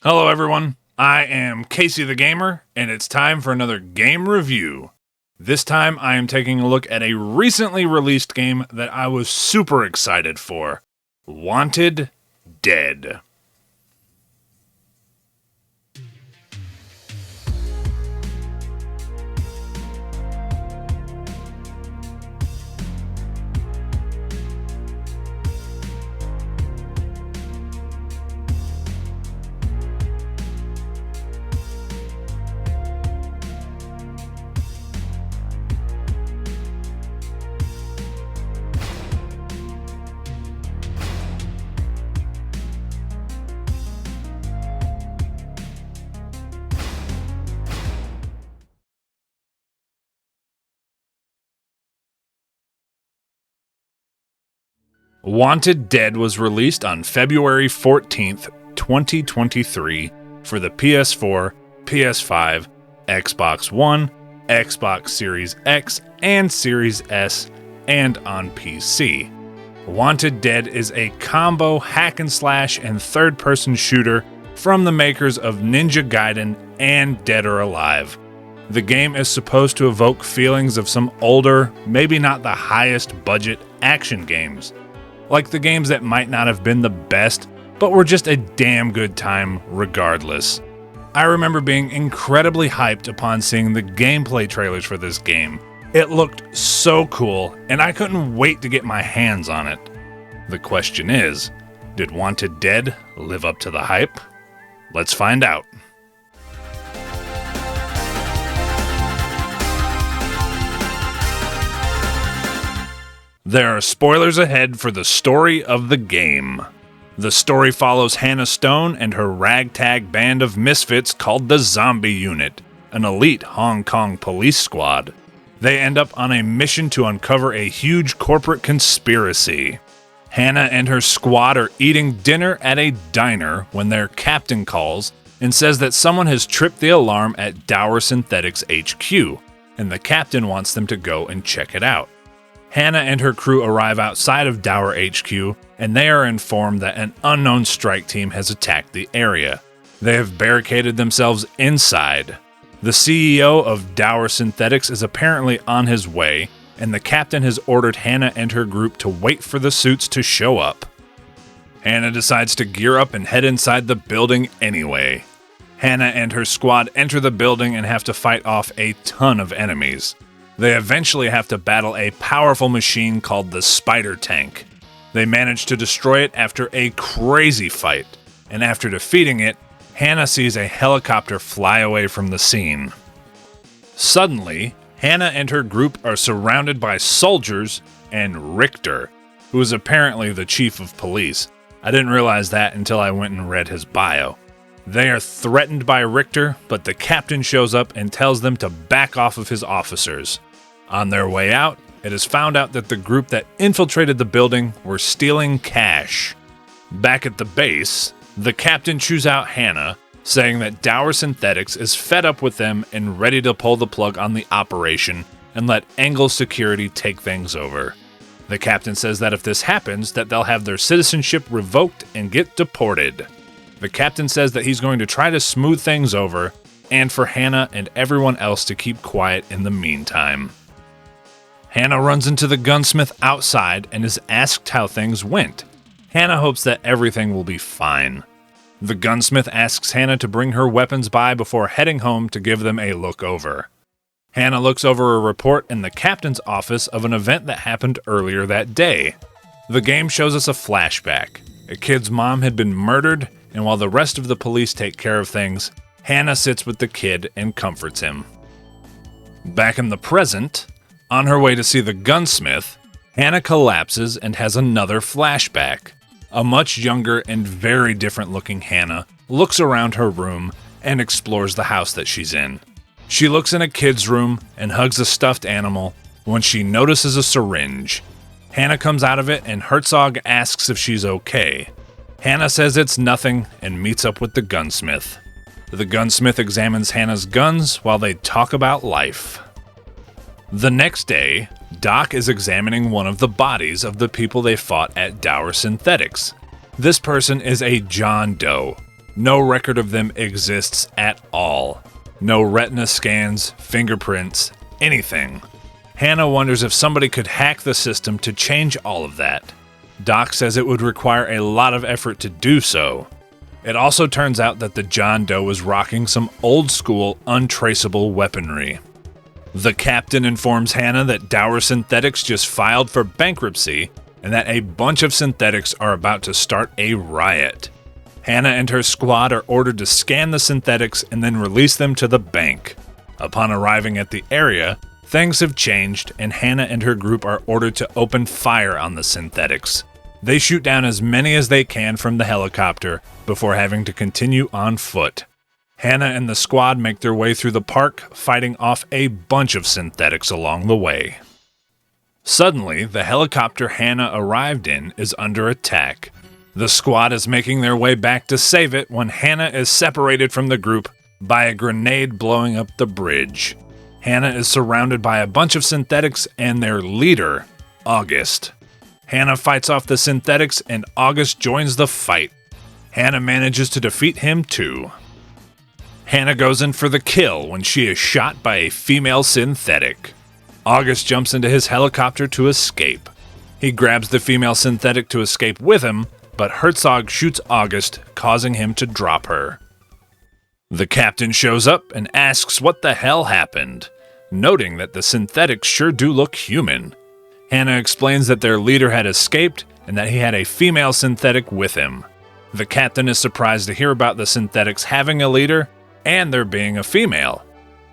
Hello everyone, I am Casey the Gamer, and it's time for another game review. This time I am taking a look at a recently released game that I was super excited for. Wanted Dead. Wanted Dead was released on February 14th, 2023 for the PS4, PS5, Xbox One, Xbox Series X, and Series S, and on PC. Wanted Dead is a combo hack and slash and third-person shooter from the makers of Ninja Gaiden and Dead or Alive. The game is supposed to evoke feelings of some older, maybe not the highest budget action games. Like the games that might not have been the best, but were just a damn good time regardless. I remember being incredibly hyped upon seeing the gameplay trailers for this game. It looked so cool, and I couldn't wait to get my hands on it. The question is, did Wanted Dead live up to the hype? Let's find out. There are spoilers ahead for the story of the game. The story follows Hannah Stone and her ragtag band of misfits called the Zombie Unit, an elite Hong Kong police squad. They end up on a mission to uncover a huge corporate conspiracy. Hannah and her squad are eating dinner at a diner when their captain calls and says that someone has tripped the alarm at Dower Synthetics HQ, and the captain wants them to go and check it out. Hannah and her crew arrive outside of Dower HQ, and they are informed that an unknown strike team has attacked the area. They have barricaded themselves inside. The CEO of Dower Synthetics is apparently on his way, and the captain has ordered Hannah and her group to wait for the suits to show up. Hannah decides to gear up and head inside the building anyway. Hannah and her squad enter the building and have to fight off a ton of enemies. They eventually have to battle a powerful machine called the Spider Tank. They manage to destroy it after a crazy fight, and after defeating it, Hannah sees a helicopter fly away from the scene. Suddenly, Hannah and her group are surrounded by soldiers and Richter, who is apparently the chief of police. I didn't realize that until I went and read his bio. They are threatened by Richter, but the captain shows up and tells them to back off of his officers. On their way out, it is found out that the group that infiltrated the building were stealing cash. Back at the base, the captain chews out Hannah, saying that Dower Synthetics is fed up with them and ready to pull the plug on the operation and let Engel Security take things over. The captain says that if this happens, that they'll have their citizenship revoked and get deported. The captain says that he's going to try to smooth things over, and for Hannah and everyone else to keep quiet in the meantime. Hannah runs into the gunsmith outside and is asked how things went. Hannah hopes that everything will be fine. The gunsmith asks Hannah to bring her weapons by before heading home to give them a look over. Hannah looks over a report in the captain's office of an event that happened earlier that day. The game shows us a flashback. A kid's mom had been murdered, and while the rest of the police take care of things, Hannah sits with the kid and comforts him. Back in the present, on her way to see the gunsmith, Hannah collapses and has another flashback. A much younger and very different looking Hannah looks around her room and explores the house that she's in. She looks in a kid's room and hugs a stuffed animal when she notices a syringe. Hannah comes out of it and Herzog asks if she's okay. Hannah says it's nothing and meets up with the gunsmith. The gunsmith examines Hannah's guns while they talk about life. The next day, Doc is examining one of the bodies of the people they fought at Dower Synthetics. This person is a John Doe. No record of them exists at all. No retina scans, fingerprints, anything. Hannah wonders if somebody could hack the system to change all of that. Doc says it would require a lot of effort to do so. It also turns out that the John Doe was rocking some old-school, untraceable weaponry. The captain informs Hannah that Dower Synthetics just filed for bankruptcy and that a bunch of synthetics are about to start a riot. Hannah and her squad are ordered to scan the synthetics and then release them to the bank. Upon arriving at the area, things have changed and Hannah and her group are ordered to open fire on the synthetics. They shoot down as many as they can from the helicopter before having to continue on foot. Hannah and the squad make their way through the park, fighting off a bunch of synthetics along the way. Suddenly, the helicopter Hannah arrived in is under attack. The squad is making their way back to save it when Hannah is separated from the group by a grenade blowing up the bridge. Hannah is surrounded by a bunch of synthetics and their leader, August. Hannah fights off the synthetics and August joins the fight. Hannah manages to defeat him too. Hannah goes in for the kill when she is shot by a female synthetic. August jumps into his helicopter to escape. He grabs the female synthetic to escape with him, but Herzog shoots August, causing him to drop her. The captain shows up and asks what the hell happened, noting that the synthetics sure do look human. Hannah explains that their leader had escaped and that he had a female synthetic with him. The captain is surprised to hear about the synthetics having a leader and there being a female.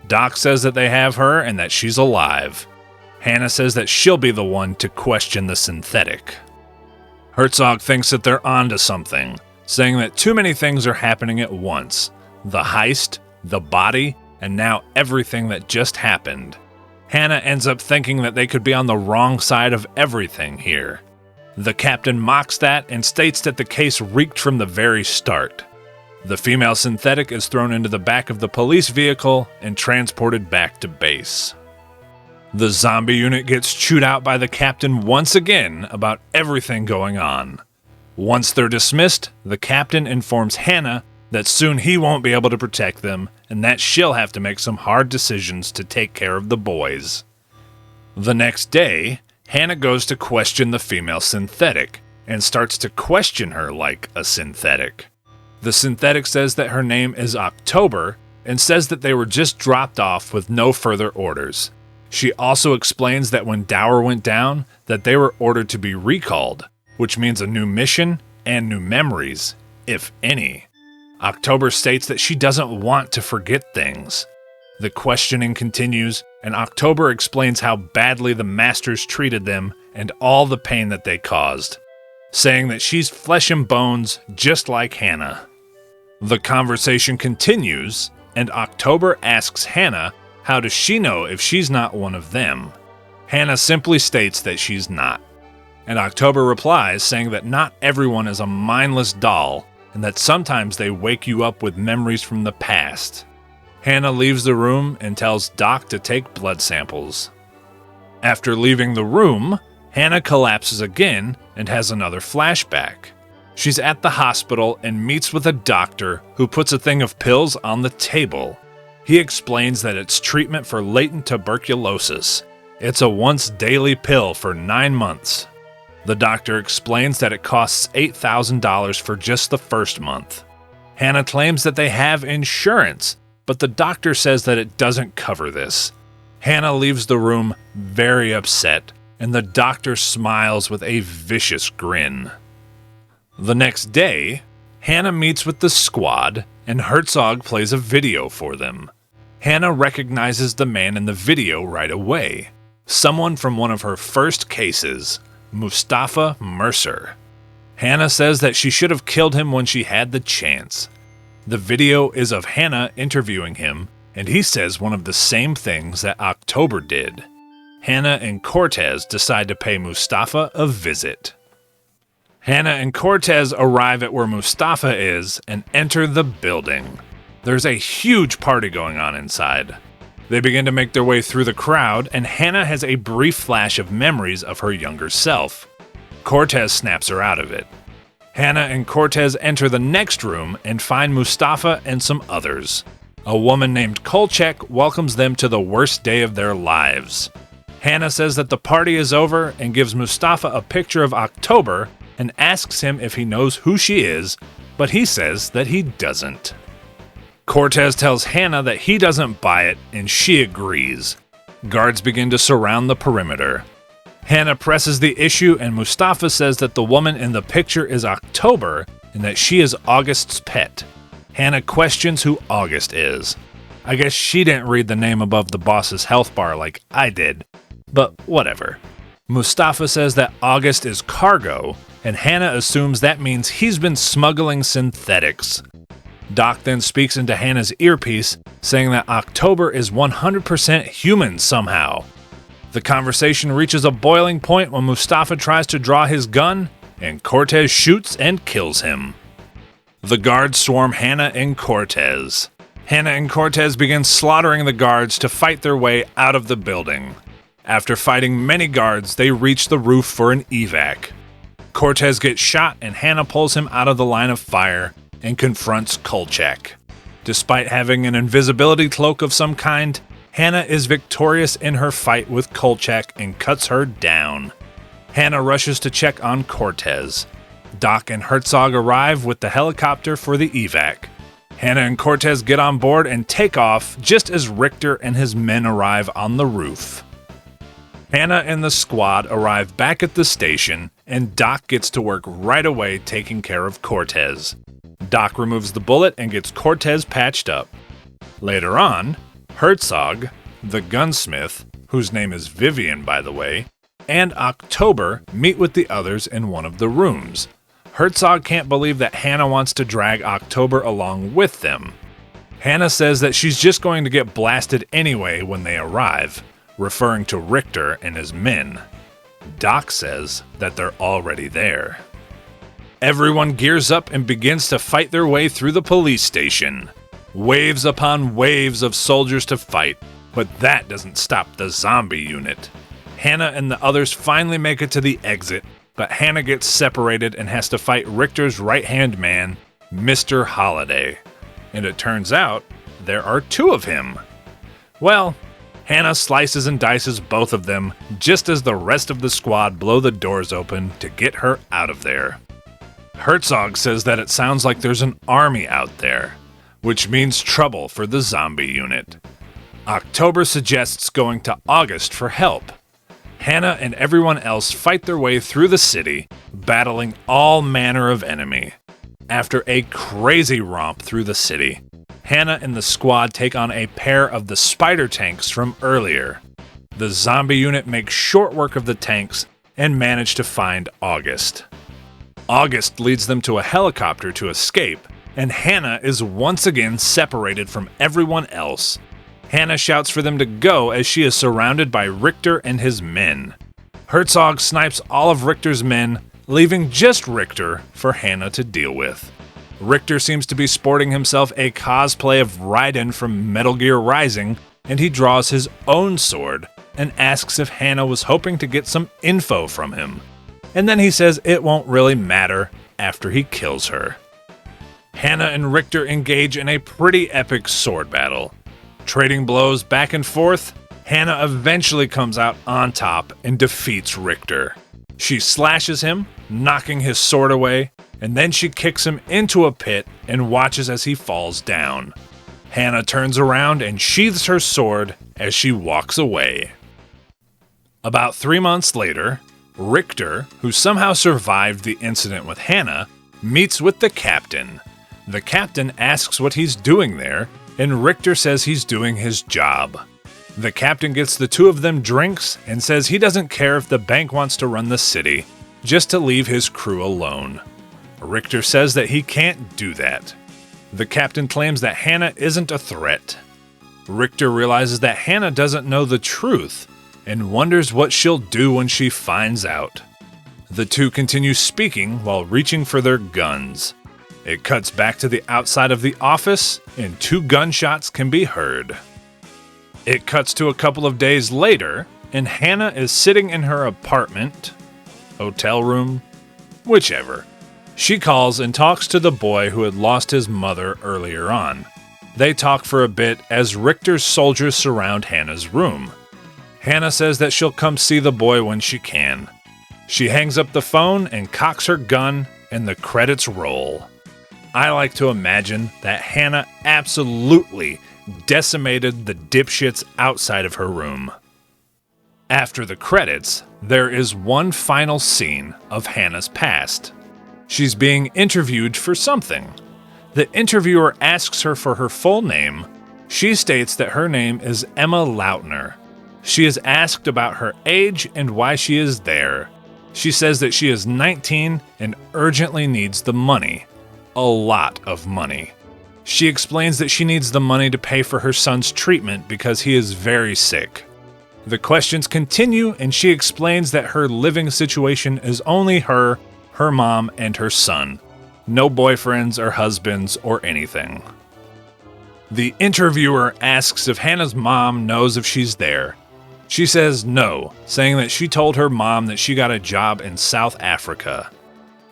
Doc says that they have her and that she's alive. Hannah says that she'll be the one to question the synthetic. Herzog thinks that they're onto something, saying that too many things are happening at once. The heist, the body, and now everything that just happened. Hannah ends up thinking that they could be on the wrong side of everything here. The captain mocks that and states that the case reeked from the very start. The female synthetic is thrown into the back of the police vehicle and transported back to base. The zombie unit gets chewed out by the captain once again about everything going on. Once they're dismissed, the captain informs Hannah that soon he won't be able to protect them and that she'll have to make some hard decisions to take care of the boys. The next day, Hannah goes to question the female synthetic and starts to question her like a synthetic. The synthetic says that her name is October and says that they were just dropped off with no further orders. She also explains that when Dower went down, that they were ordered to be recalled, which means a new mission and new memories, if any. October states that she doesn't want to forget things. The questioning continues, and October explains how badly the Masters treated them and all the pain that they caused, saying that she's flesh and bones just like Hannah. The conversation continues, and October asks Hannah how does she know if she's not one of them. Hannah simply states that she's not, and October replies saying that not everyone is a mindless doll and that sometimes they wake you up with memories from the past. Hannah leaves the room and tells Doc to take blood samples. After leaving the room, Hannah collapses again and has another flashback. She's at the hospital and meets with a doctor who puts a thing of pills on the table. He explains that it's treatment for latent tuberculosis. It's a once daily pill for 9 months. The doctor explains that it costs $8,000 for just the first month. Hannah claims that they have insurance, but the doctor says that it doesn't cover this. Hannah leaves the room very upset, and the doctor smiles with a vicious grin. The next day, Hannah meets with the squad, and Herzog plays a video for them. Hannah recognizes the man in the video right away, someone from one of her first cases, Mustafa Mercer. Hannah says that she should have killed him when she had the chance. The video is of Hannah interviewing him, and he says one of the same things that October did. Hannah and Cortez decide to pay Mustafa a visit. Hannah and Cortez arrive at where Mustafa is and enter the building. There's a huge party going on inside. They begin to make their way through the crowd, and Hannah has a brief flash of memories of her younger self. Cortez snaps her out of it. Hannah and Cortez enter the next room and find Mustafa and some others. A woman named Kolchak welcomes them to the worst day of their lives. Hannah says that the party is over and gives Mustafa a picture of October and asks him if he knows who she is, but he says that he doesn't. Cortez tells Hannah that he doesn't buy it, and she agrees. Guards begin to surround the perimeter. Hannah presses the issue, and Mustafa says that the woman in the picture is October and that she is August's pet. Hannah questions who August is. I guess she didn't read the name above the boss's health bar like I did, but whatever. Mustafa says that August is cargo, and Hannah assumes that means he's been smuggling synthetics. Doc then speaks into Hannah's earpiece, saying that October is 100% human somehow. The conversation reaches a boiling point when Mustafa tries to draw his gun, and Cortez shoots and kills him. The guards swarm Hannah and Cortez. Hannah and Cortez begin slaughtering the guards to fight their way out of the building. After fighting many guards, they reach the roof for an evac. Cortez gets shot, and Hannah pulls him out of the line of fire and confronts Kolchak. Despite having an invisibility cloak of some kind, Hannah is victorious in her fight with Kolchak and cuts her down. Hannah rushes to check on Cortez. Doc and Herzog arrive with the helicopter for the evac. Hannah and Cortez get on board and take off just as Richter and his men arrive on the roof. Hannah and the squad arrive back at the station, and Doc gets to work right away taking care of Cortez. Doc removes the bullet and gets Cortez patched up. Later on, Herzog, the gunsmith, whose name is Vivian by the way, and October meet with the others in one of the rooms. Herzog can't believe that Hannah wants to drag October along with them. Hannah says that she's just going to get blasted anyway when they arrive, referring to Richter and his men. Doc says that they're already there. Everyone gears up and begins to fight their way through the police station. Waves upon waves of soldiers to fight, but that doesn't stop the zombie unit. Hannah and the others finally make it to the exit, but Hannah gets separated and has to fight Richter's right-hand man, Mr. Holiday. And it turns out there are two of him. Well, Hannah slices and dices both of them just as the rest of the squad blow the doors open to get her out of there. Herzog says that it sounds like there's an army out there, which means trouble for the zombie unit. October suggests going to August for help. Hannah and everyone else fight their way through the city, battling all manner of enemy. After a crazy romp through the city, Hannah and the squad take on a pair of the spider tanks from earlier. The zombie unit makes short work of the tanks and manage to find August. August leads them to a helicopter to escape, and Hannah is once again separated from everyone else. Hannah shouts for them to go as she is surrounded by Richter and his men. Herzog snipes all of Richter's men, leaving just Richter for Hannah to deal with. Richter seems to be sporting himself a cosplay of Raiden from Metal Gear Rising, and he draws his own sword and asks if Hannah was hoping to get some info from him. And then he says it won't really matter after he kills her. Hannah and Richter engage in a pretty epic sword battle. Trading blows back and forth, Hannah eventually comes out on top and defeats Richter. She slashes him, knocking his sword away, and then she kicks him into a pit and watches as he falls down. Hannah turns around and sheathes her sword as she walks away. About 3 months later, Richter, who somehow survived the incident with Hannah, meets with the captain. The captain asks what he's doing there, and Richter says he's doing his job. The captain gets the two of them drinks and says he doesn't care if the bank wants to run the city, just to leave his crew alone. Richter says that he can't do that. The captain claims that Hannah isn't a threat. Richter realizes that Hannah doesn't know the truth and wonders what she'll do when she finds out. The two continue speaking while reaching for their guns. It cuts back to the outside of the office, and 2 gunshots can be heard. It cuts to a couple of days later, and Hannah is sitting in her apartment, hotel room, whichever. She calls and talks to the boy who had lost his mother earlier on. They talk for a bit as Richter's soldiers surround Hannah's room. Hannah says that she'll come see the boy when she can. She hangs up the phone and cocks her gun, and the credits roll. I like to imagine that Hannah absolutely decimated the dipshits outside of her room. After the credits, there is one final scene of Hannah's past. She's being interviewed for something. The interviewer asks her for her full name. She states that her name is Emma Lautner. She is asked about her age and why she is there. She says that she is 19 and urgently needs the money. A lot of money. She explains that she needs the money to pay for her son's treatment because he is very sick. The questions continue, and she explains that her living situation is only her mom, and her son. No boyfriends or husbands or anything. The interviewer asks if Hannah's mom knows if she's there. She says no, saying that she told her mom that she got a job in South Africa.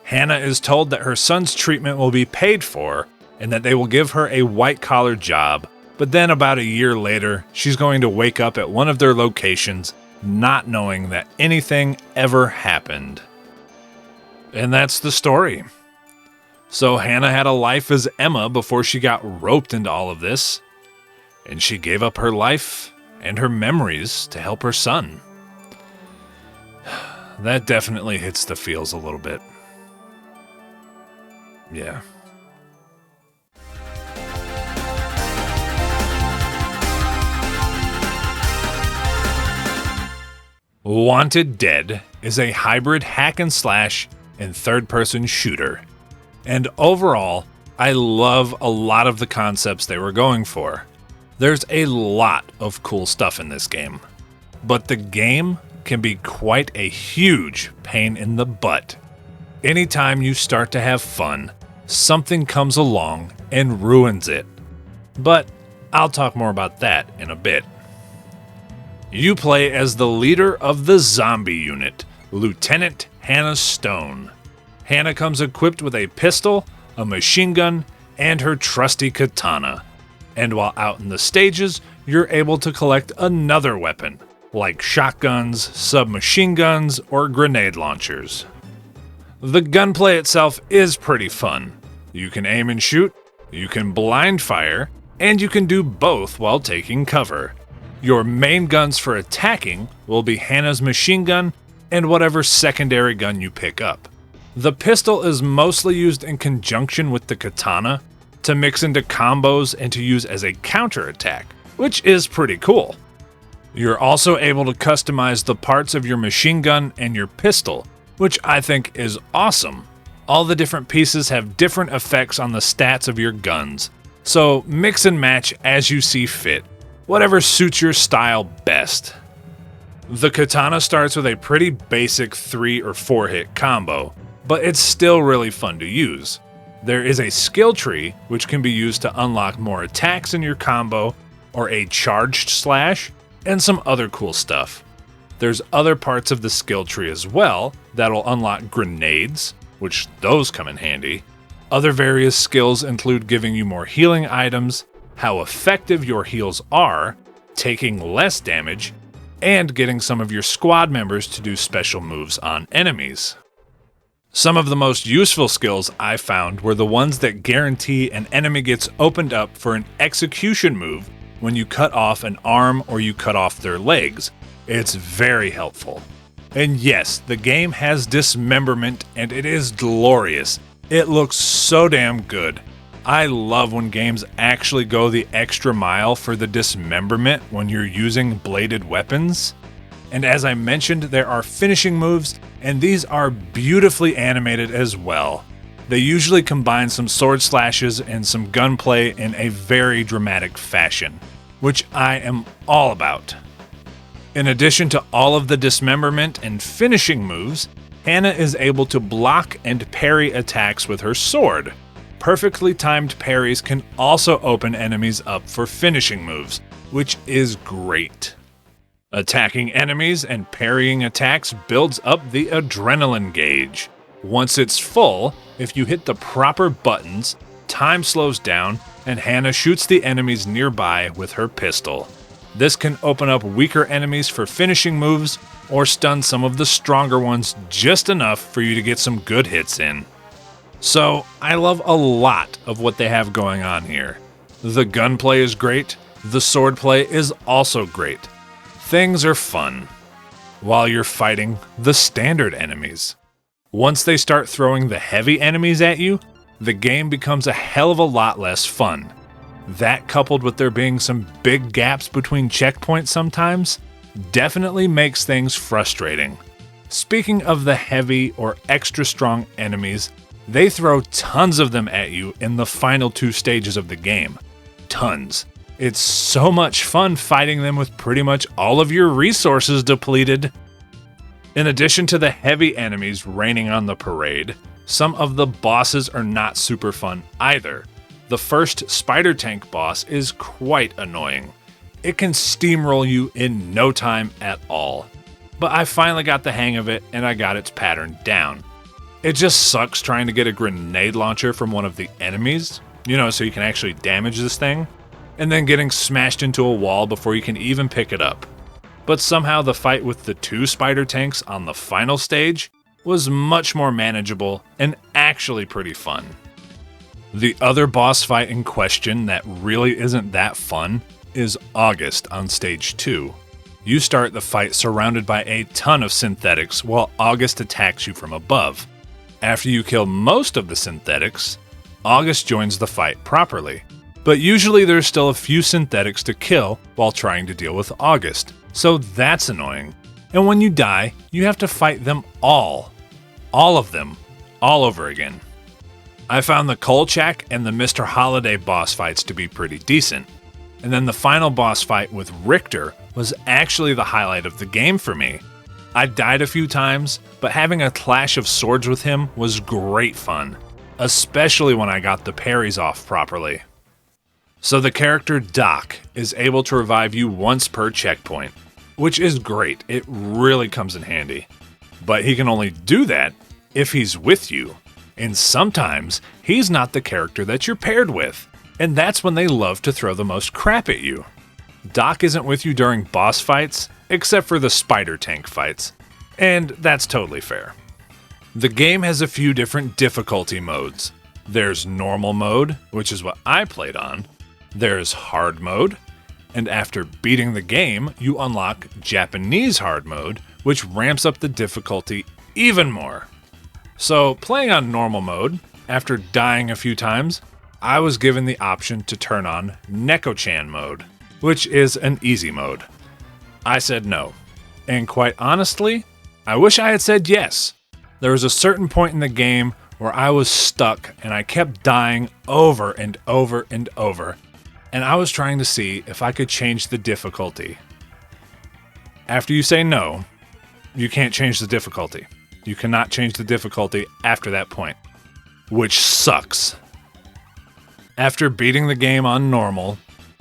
Hannah is told that her son's treatment will be paid for and that they will give her a white-collar job, but then about a year later, she's going to wake up at one of their locations not knowing that anything ever happened. And that's the story. So Hannah had a life as Emma before she got roped into all of this, and she gave up her life and her memories to help her son. That definitely hits the feels a little bit. Yeah. Wanted Dead is a hybrid hack and slash and third-person shooter. And overall, I love a lot of the concepts they were going for. There's a lot of cool stuff in this game, but the game can be quite a huge pain in the butt. Anytime you start to have fun, something comes along and ruins it. But I'll talk more about that in a bit. You play as the leader of the zombie unit, Lieutenant Hannah Stone. Hannah comes equipped with a pistol, a machine gun, and her trusty katana. And while out in the stages, you're able to collect another weapon, like shotguns, submachine guns, or grenade launchers. The gunplay itself is pretty fun. You can aim and shoot, you can blind fire, and you can do both while taking cover. Your main guns for attacking will be Hannah's machine gun and whatever secondary gun you pick up. The pistol is mostly used in conjunction with the katana to mix into combos and to use as a counterattack, which is pretty cool. You're also able to customize the parts of your machine gun and your pistol, which I think is awesome. All the different pieces have different effects on the stats of your guns, so mix and match as you see fit, whatever suits your style best. The katana starts with a pretty basic 3 or 4 hit combo, but it's still really fun to use. There is a skill tree which can be used to unlock more attacks in your combo, or a charged slash, and some other cool stuff. There's other parts of the skill tree as well that'll unlock grenades, which those come in handy. Other various skills include giving you more healing items, how effective your heals are, taking less damage, and getting some of your squad members to do special moves on enemies. Some of the most useful skills I found were the ones that guarantee an enemy gets opened up for an execution move when you cut off an arm or you cut off their legs. It's very helpful. And yes, the game has dismemberment and it is glorious. It looks so damn good. I love when games actually go the extra mile for the dismemberment when you're using bladed weapons. And as I mentioned, there are finishing moves, and these are beautifully animated as well. They usually combine some sword slashes and some gunplay in a very dramatic fashion, which I am all about. In addition to all of the dismemberment and finishing moves, Hannah is able to block and parry attacks with her sword. Perfectly timed parries can also open enemies up for finishing moves, which is great. Attacking enemies and parrying attacks builds up the adrenaline gauge. Once it's full, if you hit the proper buttons, time slows down and Hannah shoots the enemies nearby with her pistol. This can open up weaker enemies for finishing moves or stun some of the stronger ones just enough for you to get some good hits in. So, I love a lot of what they have going on here. The gunplay is great, the swordplay is also great. Things are fun while you're fighting the standard enemies. Once they start throwing the heavy enemies at you, the game becomes a hell of a lot less fun. That, coupled with there being some big gaps between checkpoints sometimes, definitely makes things frustrating. Speaking of the heavy or extra strong enemies, they throw tons of them at you in the final 2 stages of the game. Tons. It's so much fun fighting them with pretty much all of your resources depleted. In addition to the heavy enemies raining on the parade, some of the bosses are not super fun either. The first spider tank boss is quite annoying. It can steamroll you in no time at all. But I finally got the hang of it and I got its pattern down. It just sucks trying to get a grenade launcher from one of the enemies, so you can actually damage this thing, and then getting smashed into a wall before you can even pick it up. But somehow the fight with the 2 spider tanks on the final stage was much more manageable and actually pretty fun. The other boss fight in question that really isn't that fun is August on stage 2. You start the fight surrounded by a ton of synthetics while August attacks you from above. After you kill most of the synthetics, August joins the fight properly. But usually there's still a few synthetics to kill while trying to deal with August, so that's annoying. And when you die, you have to fight them all of them, all over again. I found the Kolchak and the Mr. Holiday boss fights to be pretty decent. And then the final boss fight with Richter was actually the highlight of the game for me. I died a few times, but having a clash of swords with him was great fun, especially when I got the parries off properly. So the character Doc is able to revive you once per checkpoint, which is great. It really comes in handy. But he can only do that if he's with you, and sometimes he's not the character that you're paired with, and that's when they love to throw the most crap at you. Doc isn't with you during boss fights, except for the spider tank fights, and that's totally fair. The game has a few different difficulty modes. There's normal mode, which is what I played on. There's hard mode, and after beating the game, you unlock Japanese hard mode, which ramps up the difficulty even more. So, playing on normal mode, after dying a few times, I was given the option to turn on Neko-chan mode, which is an easy mode. I said no, and quite honestly, I wish I had said yes. There was a certain point in the game where I was stuck and I kept dying over and over and over, and I was trying to see if I could change the difficulty. After you say no, you can't change the difficulty. You cannot change the difficulty after that point, which sucks. After beating the game on normal,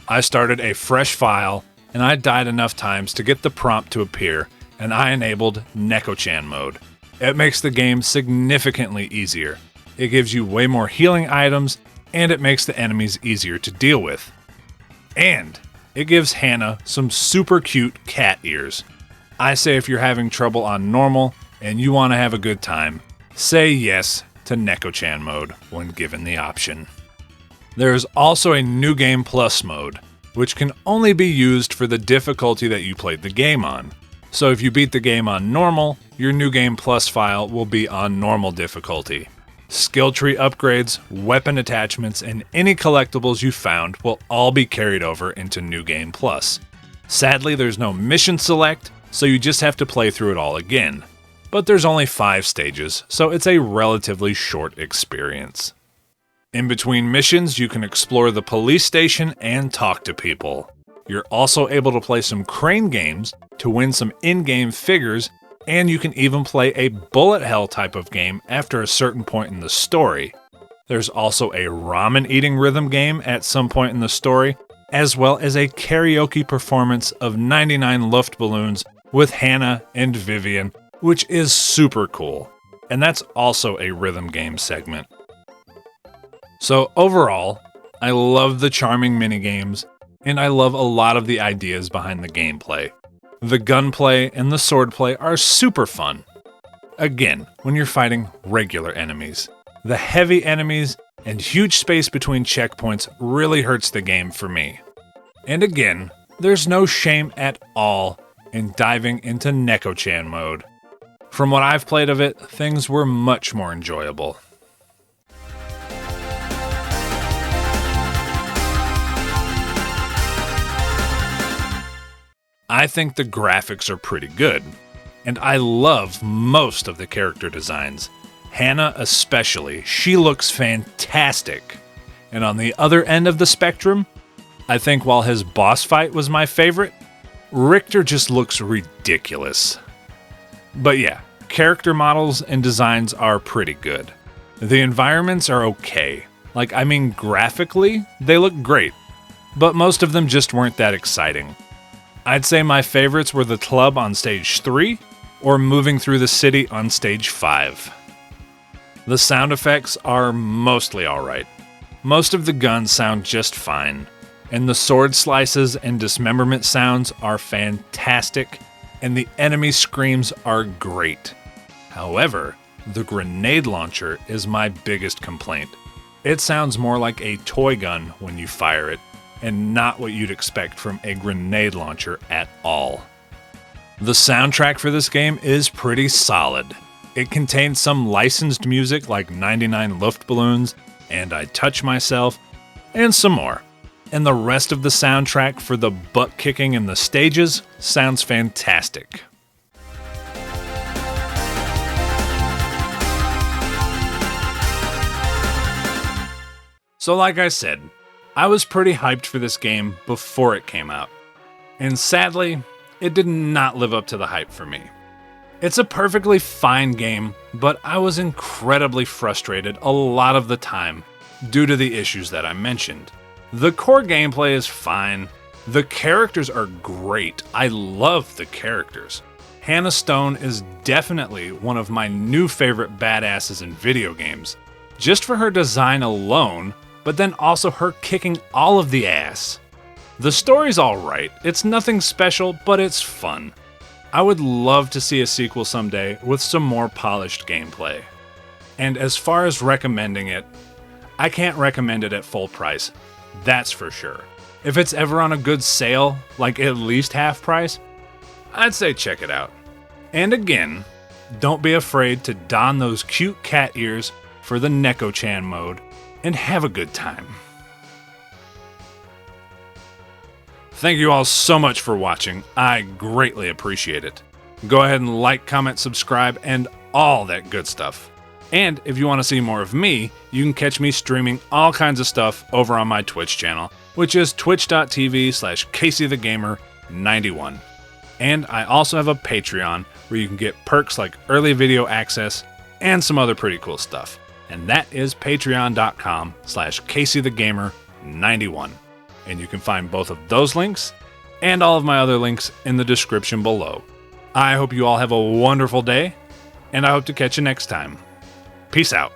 I started a fresh file and I died enough times to get the prompt to appear, and I enabled Neko-chan mode. It makes the game significantly easier. It gives you way more healing items, and it makes the enemies easier to deal with. And it gives Hannah some super cute cat ears. I say if you're having trouble on normal and you want to have a good time, say yes to Neko-chan mode when given the option. There is also a New Game Plus mode, which can only be used for the difficulty that you played the game on. So if you beat the game on normal, your New Game Plus file will be on normal difficulty. Skill tree upgrades, weapon attachments, and any collectibles you found will all be carried over into New Game Plus. Sadly, there's no mission select, so you just have to play through it all again. But there's only 5 stages, so it's a relatively short experience. In between missions, you can explore the police station and talk to people. You're also able to play some crane games to win some in-game figures, and you can even play a bullet hell type of game after a certain point in the story. There's also a ramen eating rhythm game at some point in the story, as well as a karaoke performance of 99 Luftballoons with Hannah and Vivian, which is super cool. and that's also a rhythm game segment. So overall, I love the charming minigames, and I love a lot of the ideas behind the gameplay. The gunplay and the swordplay are super fun. Again, when you're fighting regular enemies. The heavy enemies and huge space between checkpoints really hurts the game for me. And again, there's no shame at all in diving into Neko-chan mode. From what I've played of it, things were much more enjoyable. I think the graphics are pretty good, and I love most of the character designs. Hannah especially, she looks fantastic. And on the other end of the spectrum, I think while his boss fight was my favorite, Richter just looks ridiculous. But yeah, character models and designs are pretty good. The environments are okay. Graphically, they look great, but most of them just weren't that exciting. I'd say my favorites were the club on stage 3 or moving through the city on stage 5. The sound effects are mostly alright. Most of the guns sound just fine, and the sword slices and dismemberment sounds are fantastic, and the enemy screams are great. However, the grenade launcher is my biggest complaint. It sounds more like a toy gun when you fire it, and not what you'd expect from a grenade launcher at all. The soundtrack for this game is pretty solid. It contains some licensed music like 99 Luftballons and I Touch Myself, and some more. And the rest of the soundtrack for the butt kicking in the stages sounds fantastic. So like I said, I was pretty hyped for this game before it came out. And sadly, it did not live up to the hype for me. It's a perfectly fine game, but I was incredibly frustrated a lot of the time due to the issues that I mentioned. The core gameplay is fine. The characters are great. I love the characters. Hannah Stone is definitely one of my new favorite badasses in video games, just for her design alone, but then also her kicking all of the ass. The story's alright, it's nothing special, but it's fun. I would love to see a sequel someday with some more polished gameplay. And as far as recommending it, I can't recommend it at full price, that's for sure. If it's ever on a good sale, like at least half price, I'd say check it out. And again, don't be afraid to don those cute cat ears for the Neko-chan mode, and have a good time. Thank you all so much for watching. I greatly appreciate it. Go ahead and like, comment, subscribe, and all that good stuff. And if you want to see more of me, you can catch me streaming all kinds of stuff over on my Twitch channel, which is twitch.tv/CaseyTheGamer91. And I also have a Patreon where you can get perks like early video access and some other pretty cool stuff. And that is patreon.com/CaseyTheGamer91. And you can find both of those links and all of my other links in the description below. I hope you all have a wonderful day, and I hope to catch you next time. Peace out.